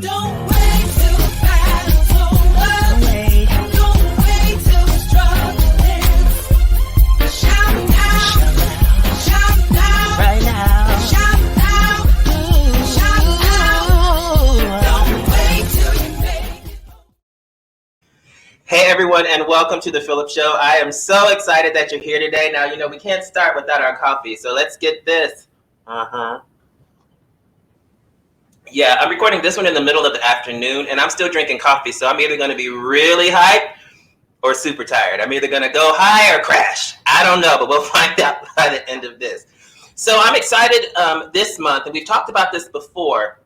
Don't wait till the battle's over. Don't wait till the struggle ends. Shout now, shout now, right now, shout now, shout now. Don't wait till you make it. Hey everyone, and welcome to the PHILLIP Show. I am so excited that you're here today. Now, we can't start without our coffee, so let's get this. Yeah, I'm recording this one in the middle of the afternoon, and I'm still drinking coffee, so I'm either going to be really hyped or super tired. I'm either going to go high or crash. I don't know, but we'll find out by the end of this. So I'm excited this month, and we've talked about this before.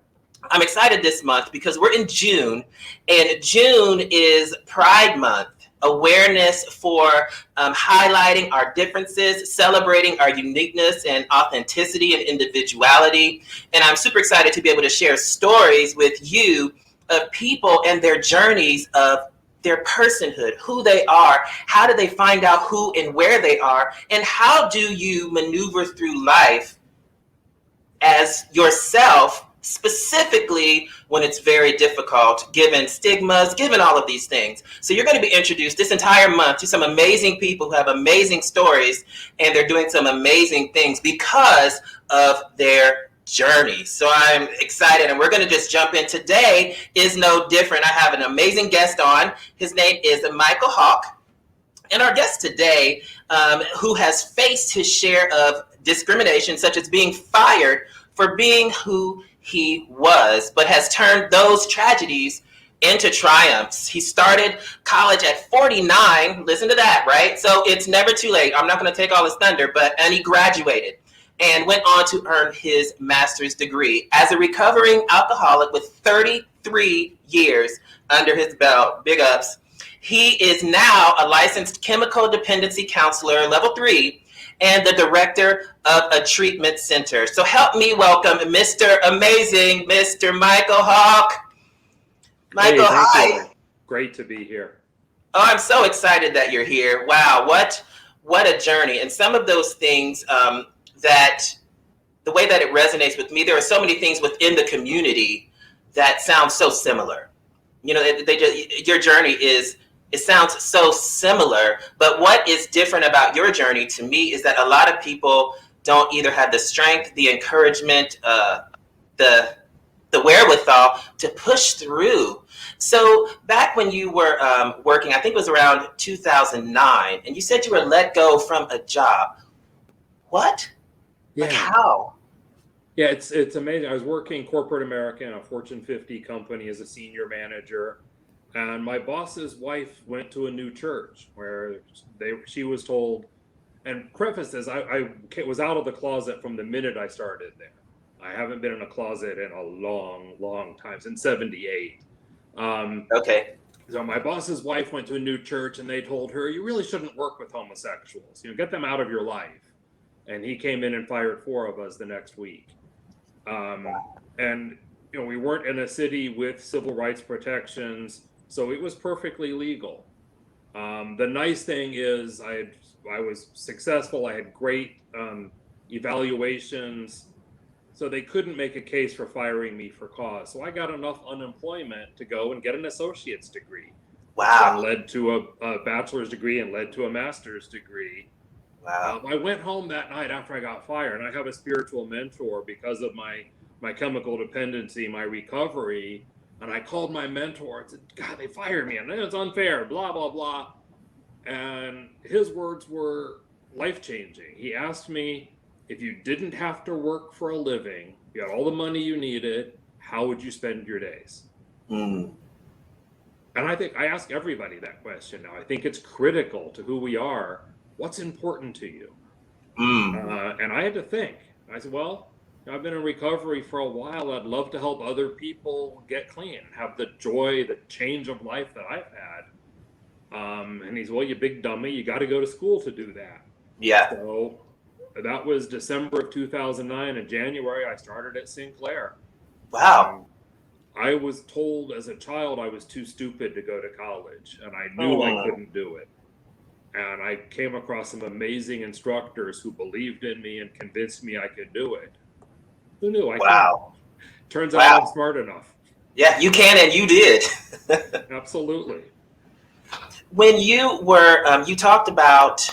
I'm excited this month because we're in June, and June is Pride Month. Awareness for highlighting our differences, celebrating our uniqueness and authenticity and individuality. And I'm super excited to be able to share stories with you of people and their journeys of their personhood, who they are, how do they find out who and where they are, and how do you maneuver through life as yourself, specifically when it's very difficult, given stigmas, given all of these things. So you're going to be introduced this entire month to some amazing people who have amazing stories, and they're doing some amazing things because of their journey. So I'm excited, and we're going to just jump in. Today is no different. I have an amazing guest on. His name is Michael Hawk. And our guest today, who has faced his share of discrimination, such as being fired for being who he was, but has turned those tragedies into triumphs. He started college at 49. Listen to that, right? So it's never too late. I'm not going to take all his thunder, and he graduated and went on to earn his master's degree as a recovering alcoholic with 33 years under his belt. Big ups. He is now a licensed Chemical Dependency Counselor, level 3, and the director of a treatment center. So help me welcome Mr. Amazing, Mr. Michael Hawk. Michael, hi. Great to be here. Oh, I'm so excited that you're here. Wow, what a journey. And some of those things that, the way that it resonates with me, there are so many things within the community that sound so similar. Your journey it sounds so similar, but what is different about your journey to me is that a lot of people don't either have the strength, the encouragement, the wherewithal to push through. So back when you were working, I think it was around 2009, and you said you were let go from a job. What? Yeah. Like how? Yeah, it's amazing. I was working corporate America in a Fortune 50 company as a senior manager. And my boss's wife went to a new church where she was told, and preface this, I was out of the closet from the minute I started there. I haven't been in a closet in a long, long time, since 78. Okay. So my boss's wife went to a new church, and they told her, you really shouldn't work with homosexuals. Get them out of your life. And he came in and fired 4 of us the next week. And we weren't in a city with civil rights protections, so it was perfectly legal. The nice thing is I was successful. I had great evaluations, so they couldn't make a case for firing me for cause. So I got enough unemployment to go and get an associate's degree. Wow. That led to a bachelor's degree and led to a master's degree. Wow. I went home that night after I got fired, and I have a spiritual mentor because of my chemical dependency, my recovery. And I called my mentor and said, God, they fired me, and it's unfair, blah, blah, blah. And his words were life-changing. He asked me, if you didn't have to work for a living, you had all the money you needed, how would you spend your days? Mm. And I think I ask everybody that question now. I think it's critical to who we are. What's important to you? And I had to think. I said, well, I've been in recovery for a while. I'd love to help other people get clean, have the joy, the change of life that I've had. And he's, well, you big dummy, you got to go to school to do that. Yeah. So that was December of 2009. In January, I started at Sinclair. Wow. I was told as a child I was too stupid to go to college, and I knew I couldn't do it. And I came across some amazing instructors who believed in me and convinced me I could do it. Who knew? I Wow. could. Turns out I'm smart enough. Yeah, you can, and you did. Absolutely. When you were, you talked about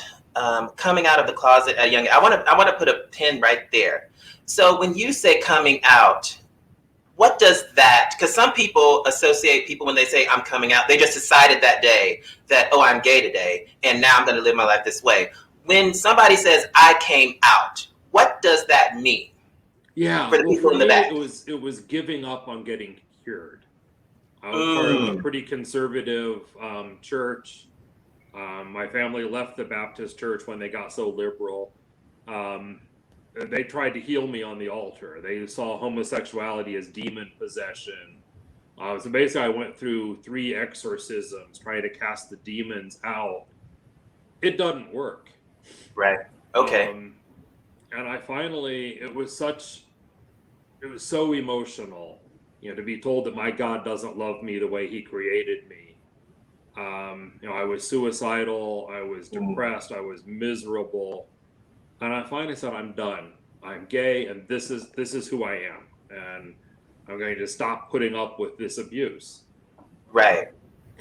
coming out of the closet at a young. I want to put a pin right there. So when you say coming out, what does that? Because some people associate people when they say I'm coming out, they just decided that day that, oh, I'm gay today, and now I'm going to live my life this way. When somebody says I came out, what does that mean? Yeah, For the well, people for in the me, back. it was giving up on getting cured. I was part of a pretty conservative church. My family left the Baptist church when they got so liberal. They tried to heal me on the altar. They saw homosexuality as demon possession. So basically, I went through 3 exorcisms trying to cast the demons out. It doesn't work. Right. Okay. And I finally, it was so emotional, to be told that my God doesn't love me the way he created me. I was suicidal, I was depressed, I was miserable. And I finally said, I'm done. I'm gay, and this is who I am. And I'm going to stop putting up with this abuse. Right.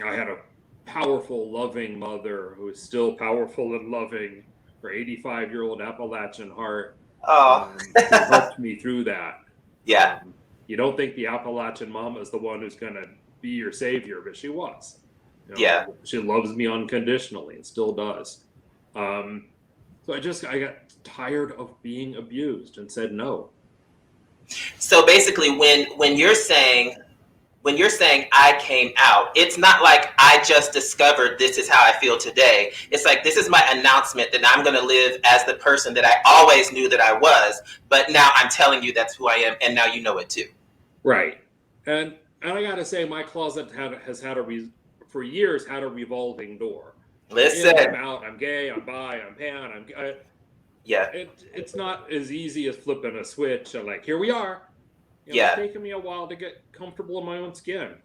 I had a powerful, loving mother who is still powerful and loving. Her 85-year-old Appalachian heart Oh. who helped me through that. Yeah. You don't think the Appalachian mama is the one who's going to be your savior, but she was. Yeah. She loves me unconditionally and still does. So I got tired of being abused and said no. So basically, when you're saying I came out, it's not like I just discovered this is how I feel today. It's like, this is my announcement that I'm going to live as the person that I always knew that I was, but now I'm telling you that's who I am, and now you know it too. Right. And I got to say, my closet has had for years had a revolving door. Listen. I'm out, I'm gay, I'm bi, I'm pan, Yeah. It's not as easy as flipping a switch and like, here we are. Yeah. It's taken me a while to get comfortable in my own skin.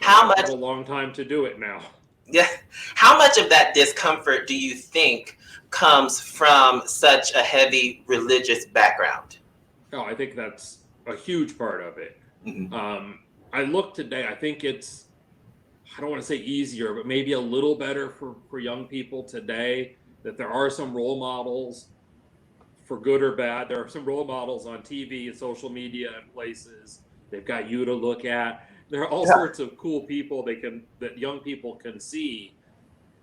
How much? It's a long time to do it now. Yeah. How much of that discomfort do you think comes from such a heavy religious background? Oh, I think that's a huge part of it. Mm-hmm. I look today, I think it's, I don't want to say easier, but maybe a little better for young people today, that there are some role models, for good or bad. There are some role models on TV and social media and places. They've got you to look at. There are all sorts of cool people that young people can see.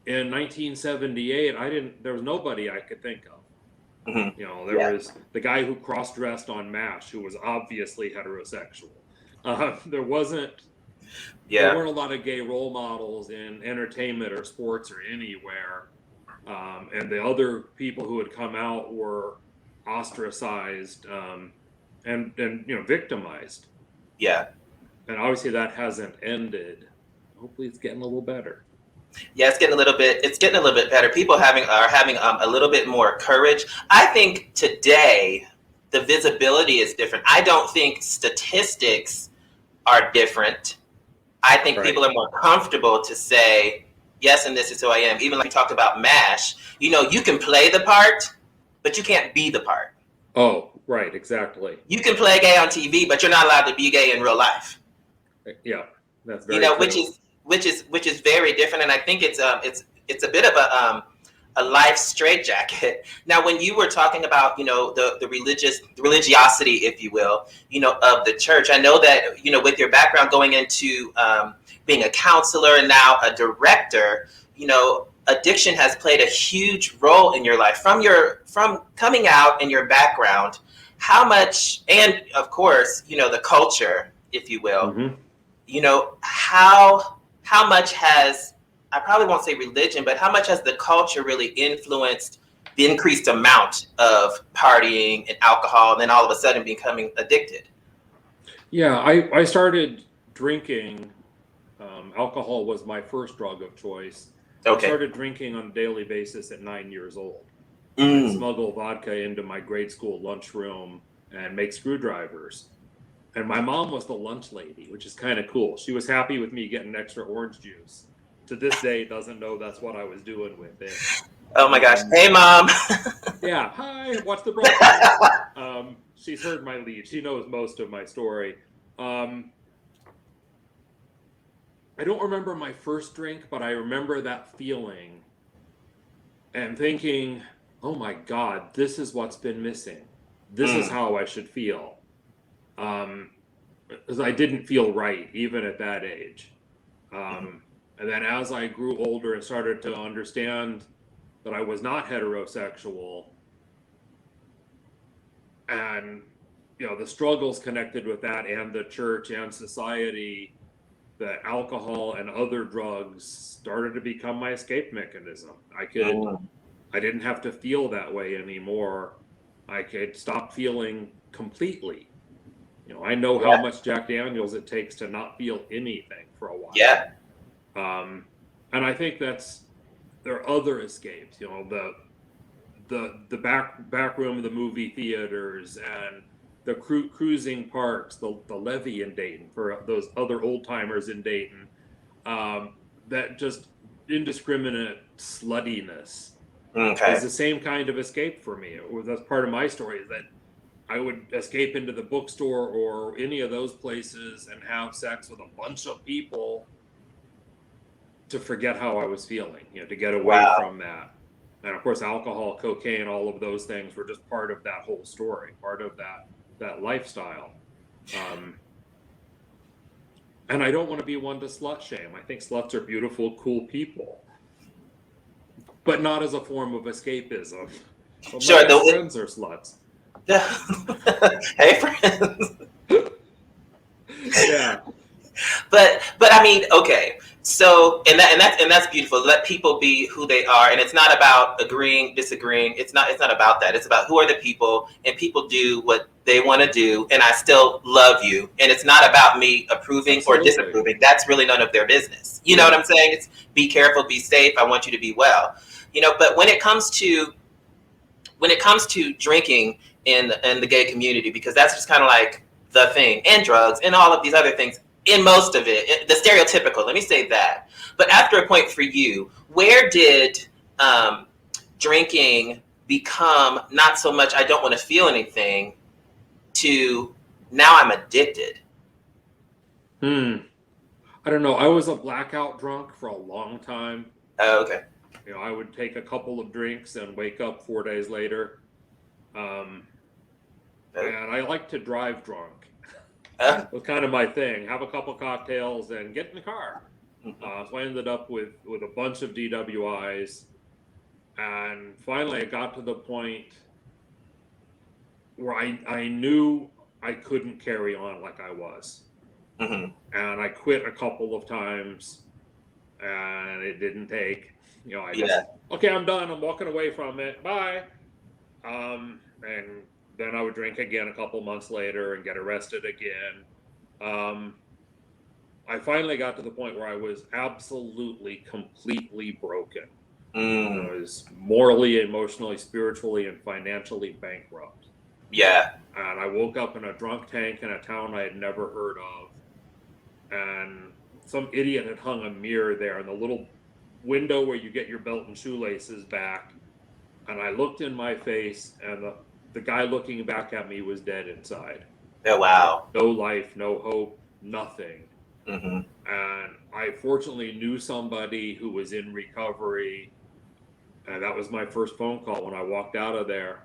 In 1978, there was nobody I could think of. Mm-hmm. There was the guy who cross-dressed on MASH, who was obviously heterosexual. There weren't a lot of gay role models in entertainment or sports or anywhere. And the other people who had come out were ostracized and victimized. Yeah. And obviously that hasn't ended. Hopefully it's getting a little better. Yeah, it's getting a little bit better. People are having a little bit more courage. I think today the visibility is different. I don't think statistics are different. I think people are more comfortable to say, yes, and this is who I am. Even like you talked about MASH, you can play the part, but you can't be the part. Oh, right, exactly. You can play gay on TV, but you're not allowed to be gay in real life. Yeah, that's very true. which is very different, and I think it's a bit of a life straitjacket. Now, when you were talking about the religiosity, if you will, of the church, I know that with your background going into being a counselor and now a director, addiction has played a huge role in your life. From coming out and your background, how much, and of course, the culture, if you will, how much has, I probably won't say religion, but how much has the culture really influenced the increased amount of partying and alcohol, and then all of a sudden becoming addicted? Yeah, I started drinking. Alcohol was my first drug of choice. Okay. I started drinking on a daily basis at 9 years old. I'd smuggle vodka into my grade school lunchroom and make screwdrivers. And my mom was the lunch lady, which is kind of cool. She was happy with me getting extra orange juice. To this day, doesn't know that's what I was doing with it. Oh my gosh. Hey, Mom. Yeah. Hi, what's the broccoli? She's heard my lead. She knows most of my story. I don't remember my first drink, but I remember that feeling and thinking, oh my God, this is what's been missing. This is how I should feel. Because I didn't feel right, even at that age. And then as I grew older and started to understand that I was not heterosexual, and the struggles connected with that, and the church and society, that alcohol and other drugs started to become my escape mechanism. I didn't have to feel that way anymore. I could stop feeling completely. I know how much Jack Daniels it takes to not feel anything for a while. Yeah. And I think there are other escapes, the back room of the movie theaters, and the cruising parks, the levee in Dayton, for those other old timers in Dayton, that just indiscriminate sluttiness is the same kind of escape for me. That's part of my story, is that I would escape into the bookstore or any of those places and have sex with a bunch of people to forget how I was feeling, to get away from that. And of course, alcohol, cocaine, all of those things were just part of that whole story, part of that lifestyle. And I don't want to be one to slut shame. I think sluts are beautiful, cool people, but not as a form of escapism. Well, Sure, my friends are sluts. Hey, friends. Yeah. But I mean, okay. So and that's beautiful. Let people be who they are, and it's not about agreeing, disagreeing. It's not about that. It's about who are the people, and people do what they want to do, and I still love you. And it's not about me approving or disapproving. That's really none of their business. You know what I'm saying? It's be careful, be safe. I want you to be well. But when it comes to drinking in the gay community, because that's just kind of like the thing, and drugs and all of these other things, in most of it, the stereotypical, let me say that. But after a point for you, where did drinking become not so much I don't want to feel anything to now I'm addicted? I don't know. I was a blackout drunk for a long time. Oh, okay. I would take a couple of drinks and wake up 4 days later. And I like to drive drunk. It was kind of my thing. Have a couple cocktails and get in the car. So I ended up with a bunch of DWIs. And finally, I got to the point where I knew I couldn't carry on like I was. And I quit a couple of times, and it didn't take. Okay, I'm done. I'm walking away from it. Bye. And then I would drink again a couple months later and get arrested again. I finally got to the point where I was absolutely, completely broken. I was morally, emotionally, spiritually, and financially bankrupt. Yeah. And I woke up in a drunk tank in a town I had never heard of. And some idiot had hung a mirror there in the little window where you get your belt and shoelaces back. And I looked in my face, and the guy looking back at me was dead inside. Oh, wow. No life, no hope, nothing. Mm-hmm. And I fortunately knew somebody who was in recovery. And that was my first phone call when I walked out of there.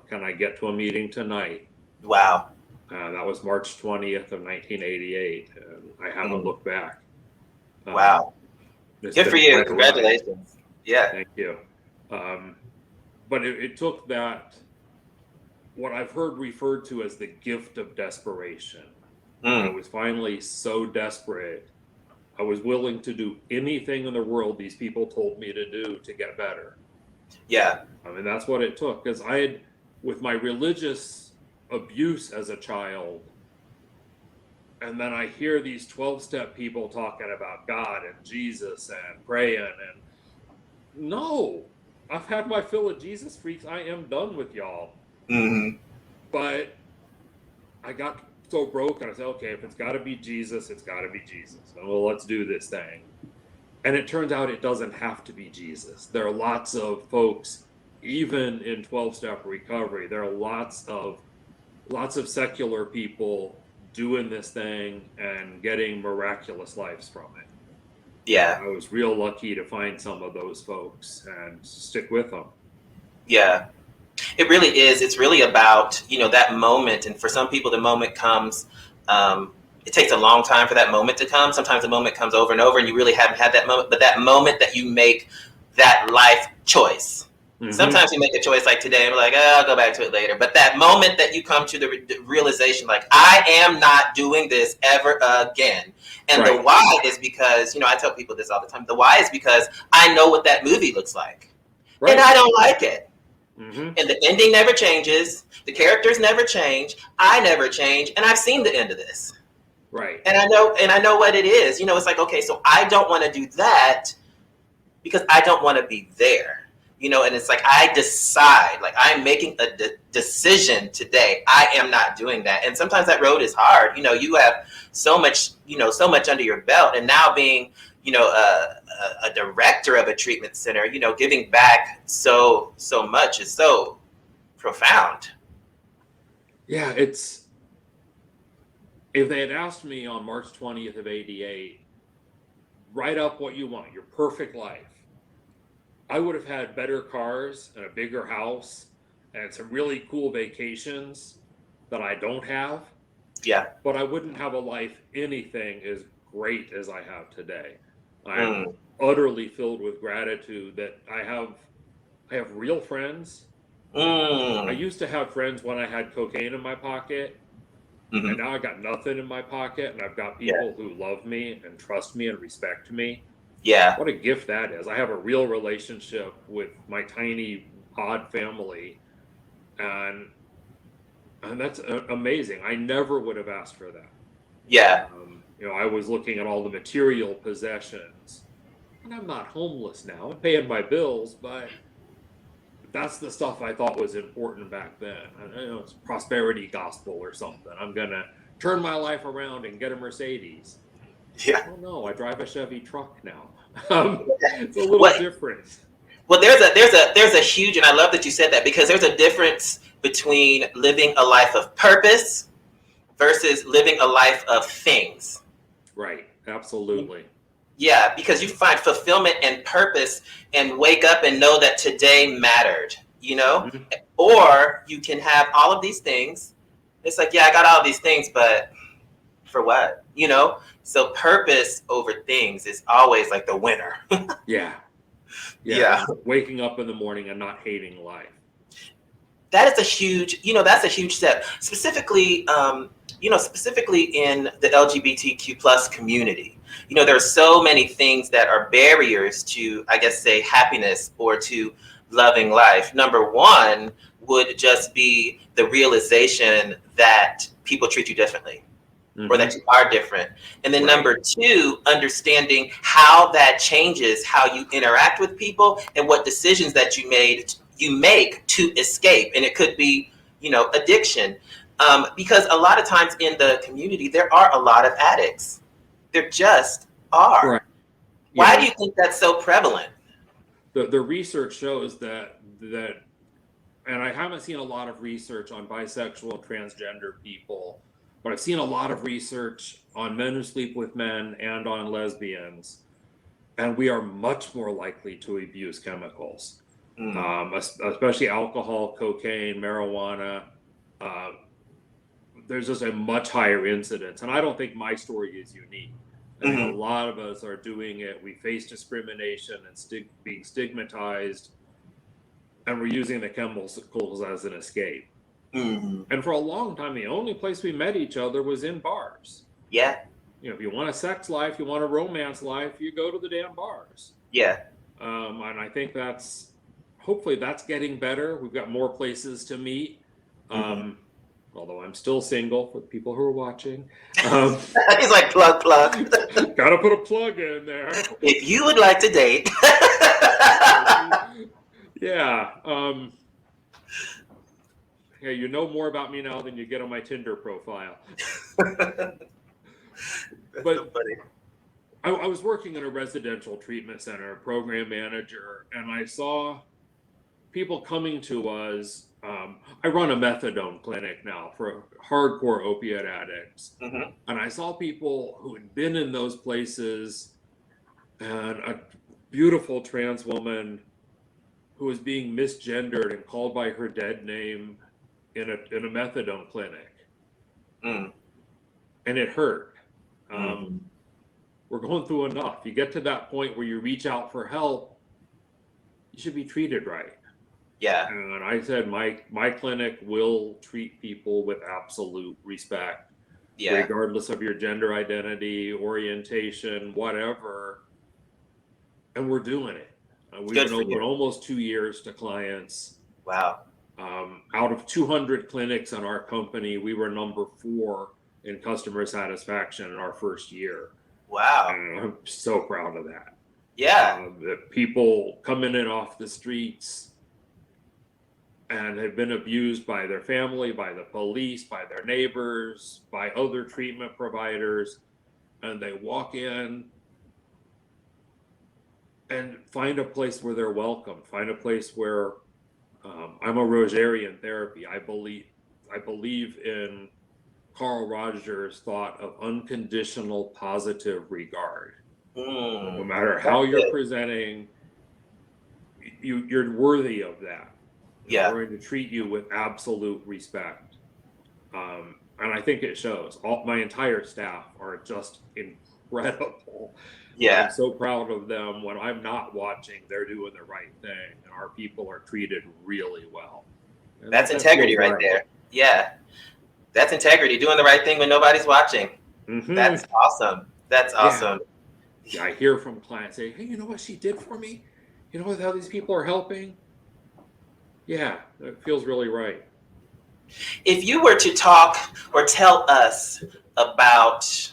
Can I get to a meeting tonight? Wow. That was March 20th of 1988. And I haven't looked back. Wow. Good for you. Congratulations. Yeah. Thank you. But it took that, what I've heard referred to as the gift of desperation. I was finally so desperate, I was willing to do anything in the world these people told me to do to get better. Yeah. I mean, that's what it took, because I had, with my religious abuse as a child, and then I hear these 12-step people talking about God and Jesus and praying, and no, I've had my fill of Jesus freaks. I am done with y'all. But I got so broken. I said, okay, if it's got to be Jesus, it's got to be Jesus. And well, let's do this thing. And it turns out it doesn't have to be Jesus. There are lots of folks, even in 12-step recovery, there are lots of secular people doing this thing and getting miraculous lives from it. Yeah. I was real lucky to find some of those folks and stick with them. Yeah. It really is. It's really about, that moment. And for some people, the moment comes, it takes a long time for that moment to come. Sometimes the moment comes over and over and you really haven't had that moment. But that moment that you make that life choice. Mm-hmm. Sometimes you make a choice like today and we're like, I'll go back to it later. But that moment that you come to the realization, like, I am not doing this ever again. And Right. the why is because, I tell people this all the time. The why is because I know what that movie looks like. Right. And I don't like it. Mm-hmm. And the ending never changes. The characters never change. I never change. And I've seen the end of this. Right. And I know what it is. It's like, okay, so I don't want to do that because I don't want to be there. And it's like, I decide, like, I'm making a decision today. I am not doing that. And sometimes that road is hard. You have so much under your belt. And now being, a director of a treatment center, giving back so much is so profound. Yeah, if they had asked me on March 20th of '88, write up what you want, your perfect life, I would have had better cars and a bigger house and some really cool vacations that I don't have. Yeah. But I wouldn't have a life anything as great as I have today. I'm utterly filled with gratitude that I have real friends. I used to have friends when I had cocaine in my pocket. Mm-hmm. And now I got nothing in my pocket, and I've got people who love me and trust me and respect me. Yeah. What a gift that is. I have a real relationship with my tiny, odd family, and that's amazing. I never would have asked for that. Yeah. I was looking at all the material possessions, and I'm not homeless now. I'm paying my bills, but that's the stuff I thought was important back then. It's prosperity gospel or something. I'm going to turn my life around and get a Mercedes. Yeah. Oh no, I drive a Chevy truck now. It's a little different. Well, there's a huge, and I love that you said that, because there's a difference between living a life of purpose versus living a life of things. Right. Absolutely. Yeah, because you find fulfillment and purpose and wake up and know that today mattered, Mm-hmm. Or you can have all of these things. It's like, yeah, I got all these things, but for what? So purpose over things is always like the winner. Yeah. Waking up in the morning and not hating life. That is a huge, that's a huge step. Specifically in the LGBTQ plus community. There are so many things that are barriers to, I guess, say, happiness or to loving life. Number one would just be the realization that people treat you differently. Mm-hmm. Or that you are different. And then number two, understanding how that changes how you interact with people and what decisions that you make to escape. And it could be, addiction. Because a lot of times in the community, there are a lot of addicts. There just are. Right. Why do you think that's so prevalent? The research shows that, and I haven't seen a lot of research on bisexual and transgender people, but I've seen a lot of research on men who sleep with men and on lesbians, and we are much more likely to abuse chemicals, especially alcohol, cocaine, marijuana. There's just a much higher incidence, and I don't think my story is unique. I think a lot of us are doing it. We face discrimination and being stigmatized, and we're using the chemicals as an escape. Mm-hmm. And for a long time, the only place we met each other was in bars. Yeah. If you want a sex life, you want a romance life, you go to the damn bars. Yeah. And I think hopefully that's getting better. We've got more places to meet. Although I'm still single, for the people who are watching. He's like, plug. Gotta put a plug in there. If you would like to date. Yeah. Yeah, you know more about me now than you get on my Tinder profile. That's so funny. I was working in a residential treatment center, program manager, and I saw people coming to us. I run a methadone clinic now for hardcore opiate addicts. Mm-hmm. And I saw people who had been in those places and a beautiful trans woman who was being misgendered and called by her dead name in a methadone clinic. Mm. And it hurt. Mhm. We're going through enough. You get to that point where you reach out for help, you should be treated right. Yeah. And I said, my clinic will treat people with absolute respect, Yeah. regardless of your gender identity, orientation, whatever. And we're doing it. We've Good been for open you. almost 2 years to clients. Wow. Out of 200 clinics in our company, we were number 4 in customer satisfaction in our first year. Wow. And I'm so proud of that. Yeah. That people coming in off the streets and have been abused by their family, by the police, by their neighbors, by other treatment providers, and they walk in and find a place where they're welcome, find a place where I'm a Rogerian therapy. I believe in Carl Rogers' thought of unconditional positive regard. No matter how That's you're good. presenting, you're worthy of that. Yeah. We're going to treat you with absolute respect. And I think it shows. My entire staff are just incredible. Yeah. I'm so proud of them. When I'm not watching, they're doing the right thing, and our people are treated really well. And That's that integrity feels right there. Yeah. That's integrity, doing the right thing when nobody's watching. Mhm. That's awesome. That's awesome. Yeah, I hear from clients say, hey, you know what she did for me? You know how these people are helping? Yeah, it feels really right. If you were to talk or tell us about,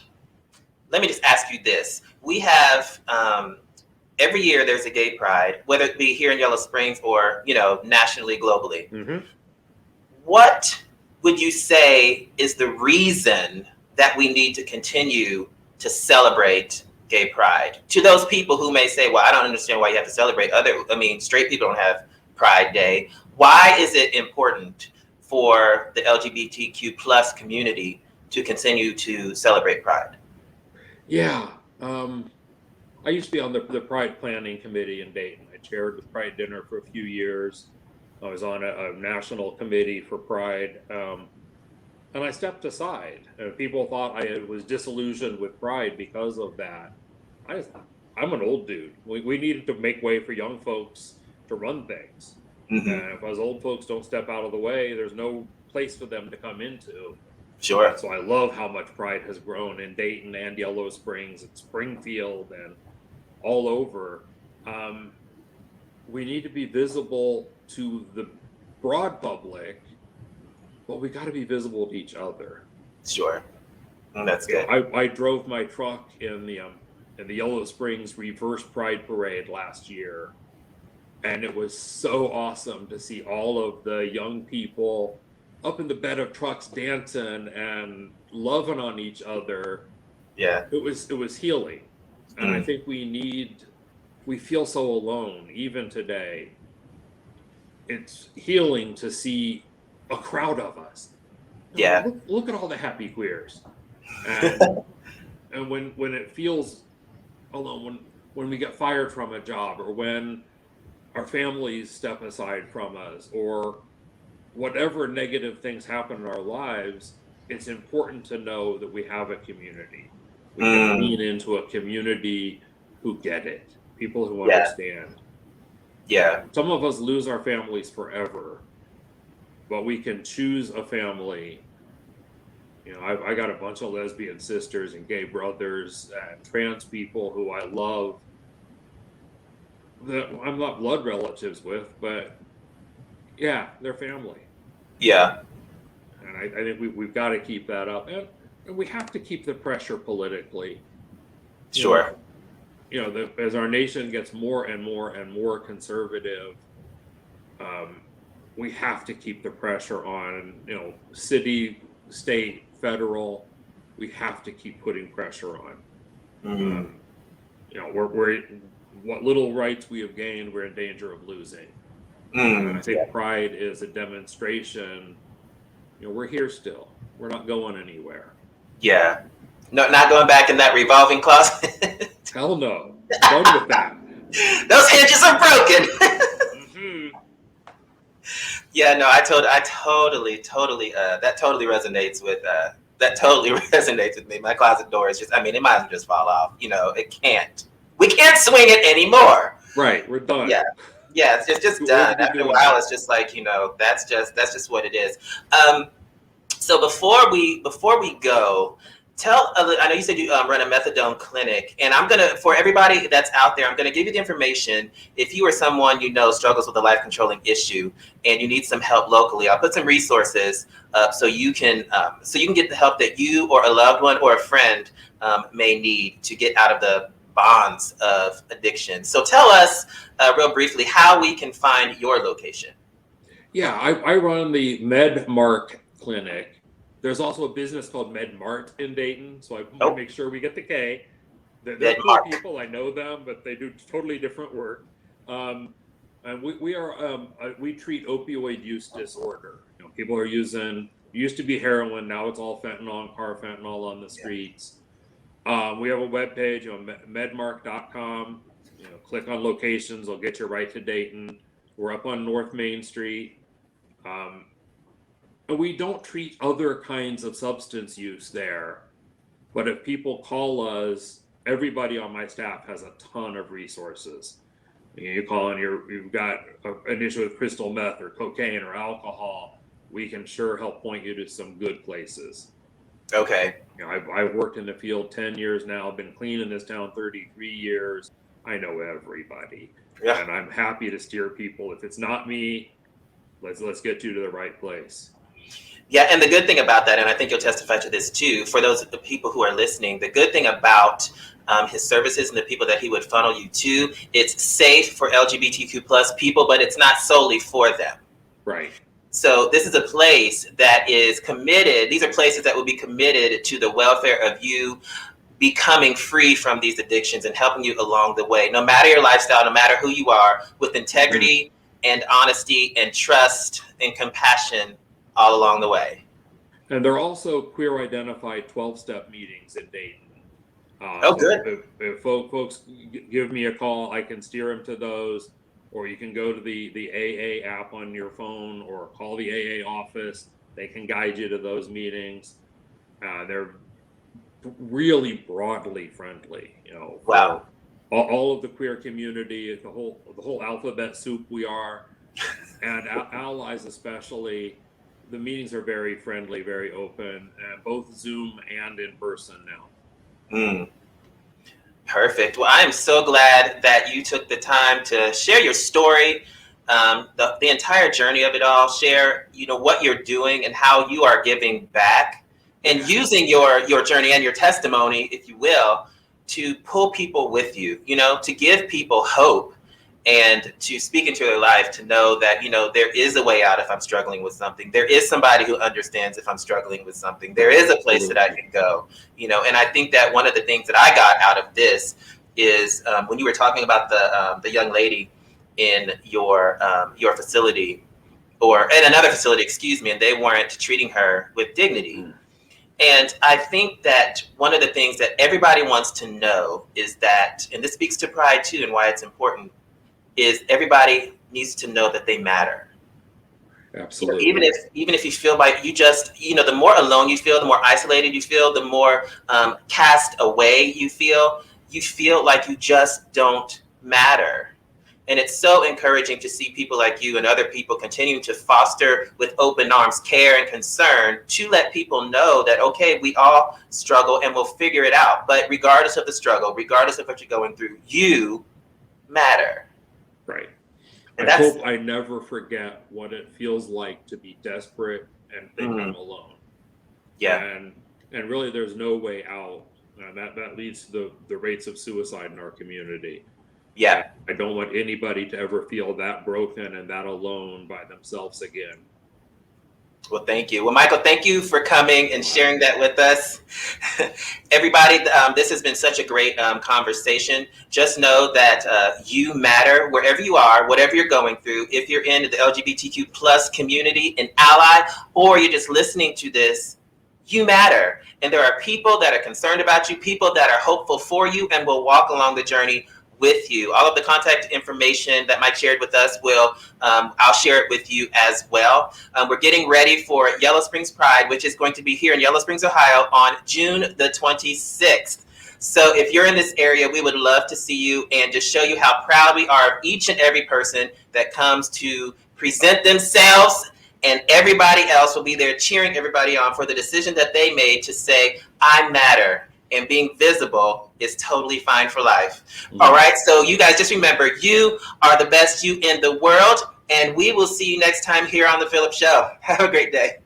let me just ask you this. We have, every year there's a gay pride, whether it be here in Yellow Springs or, nationally, globally. Mm-hmm. What would you say is the reason that we need to continue to celebrate gay pride? To those people who may say, well, I don't understand why you have to celebrate straight people don't have Pride Day. Why is it important for the LGBTQ plus community to continue to celebrate Pride? Yeah. I used to be on the Pride Planning Committee in Dayton. I chaired the Pride Dinner for a few years. I was on a national committee for Pride. And I stepped aside. People thought I was disillusioned with Pride because of that. I'm an old dude. We needed to make way for young folks to run things. Mm-hmm. And if us old folks don't step out of the way, there's no place for them to come into. Sure. So I love how much Pride has grown in Dayton and Yellow Springs and Springfield and all over. We need to be visible to the broad public, but we got to be visible to each other. Sure. That's good. I drove my truck in the Yellow Springs Reverse Pride Parade last year, and it was so awesome to see all of the young people up in the bed of trucks dancing and loving on each other. Yeah. It was healing. And I think we feel so alone even today. It's healing to see a crowd of us. Yeah. Look at all the happy queers. And when it feels alone, when we get fired from a job, or when our families step aside from us, or whatever negative things happen in our lives, it's important to know that we have a community. We can lean into a community who get it, people who understand. Yeah. Some of us lose our families forever, but we can choose a family. I got a bunch of lesbian sisters and gay brothers and trans people who I love, that I'm not blood relatives with, but yeah, they're family. Yeah. And I think we've got to keep that up. And we have to keep the pressure politically. Sure. As our nation gets more and more and more conservative, we have to keep the pressure on, city, state, federal. We have to keep putting pressure on. We're what little rights we have gained, we're in danger of losing. And I think Pride is a demonstration. We're here still. We're not going anywhere. Yeah. No, not going back in that revolving closet. hell no. I'm done with that. Those hinges are broken. Mhm. Yeah, no, I totally, that totally resonates with, me. My closet door is just, I mean, it might as well just fall off. You know, we can't swing it anymore. Right, we're done. Yeah. Yeah, it's just What done. are we After a doing while, now? it's just like, you know, that's just what it is. So before we go, I know you said you run a methadone clinic, and I'm gonna, for everybody that's out there, I'm gonna give you the information. If you or someone you know struggles with a life controlling issue and you need some help locally, I'll put some resources up so you can get the help that you or a loved one or a friend may need to get out of the bonds of addiction. So tell us real briefly how we can find your location. Yeah, I run the MedMart clinic. There's also a business called MedMart in Dayton, so I want to make sure we get the K. They're cool MedMart. people, I know them, but they do totally different work. And we treat opioid use disorder. You know, people are using, used to be heroin, now it's all fentanyl and carfentanil on the streets. We have a webpage, medmark.com. You know, click on locations, it'll get you right to Dayton. We're up on North Main Street. We don't treat other kinds of substance use there, but if people call us, everybody on my staff has a ton of resources. You call and you've got an issue with crystal meth or cocaine or alcohol, we can sure help point you to some good places. Okay. You know, I've worked in the field 10 years now, been clean in this town 33 years. I know everybody. Yeah. And I'm happy to steer people. If it's not me, let's get you to the right place. Yeah, and the good thing about that, and I think you'll testify to this too, for those people who are listening, the good thing about his services and the people that he would funnel you to, it's safe for LGBTQ plus people, but it's not solely for them. Right. So this is a place that is committed. These are places that will be committed to the welfare of you becoming free from these addictions and helping you along the way, no matter your lifestyle, no matter who you are, with integrity and honesty and trust and compassion all along the way. And there are also queer identified 12-step meetings in Dayton. Good. If folks give me a call, I can steer them to those, or you can go to the AA app on your phone or call the AA office. They can guide you to those meetings. They're really broadly friendly, you know. Wow. All of the queer community, the whole alphabet soup we are, and allies especially. The meetings are very friendly, very open, both Zoom and in person now. Perfect. Well, I am so glad that you took the time to share your story, the entire journey of it all, share, you know, what you're doing and how you are giving back and using your journey and your testimony, if you will, to pull people with you, you know, to give people hope and to speak into their life, to know that, you know, there is a way out if I'm struggling with something. There is somebody who understands if I'm struggling with something. There is a place that I can go, you know. And I think that one of the things that I got out of this is when you were talking about the young lady in your facility, or in another facility, excuse me, and they weren't treating her with dignity. And I think that one of the things that everybody wants to know is that, and this speaks to pride too and why it's important, is everybody needs to know that they matter. Absolutely. You know, even if you feel like you just, you know, the more alone you feel, the more isolated you feel, the more cast away you feel like you just don't matter. And it's so encouraging to see people like you and other people continuing to foster with open arms care and concern to let people know that, okay, we all struggle and we'll figure it out. But regardless of the struggle, regardless of what you're going through, you matter. Right. And I hope I never forget what it feels like to be desperate and think I'm alone. Yeah. And really there's no way out. And that leads to the rates of suicide in our community. Yeah. I don't want anybody to ever feel that broken and that alone by themselves again. Well, thank you. Well, Michael, thank you for coming and sharing that with us. Everybody, this has been such a great conversation. Just know that you matter wherever you are, whatever you're going through. If you're in the LGBTQ plus community, an ally, or you're just listening to this, you matter. And there are people that are concerned about you, people that are hopeful for you, and will walk along the journey with you. All of the contact information that Mike shared with us I'll share it with you as well. We're getting ready for Yellow Springs Pride, which is going to be here in Yellow Springs, Ohio on June the 26th. So if you're in this area, we would love to see you and just show you how proud we are of each and every person that comes to present themselves, and everybody else will be there cheering everybody on for the decision that they made to say, I matter. And being visible is totally fine for life. All right. So you guys just remember, you are the best you in the world. And we will see you next time here on the PHILLIP Show. Have a great day.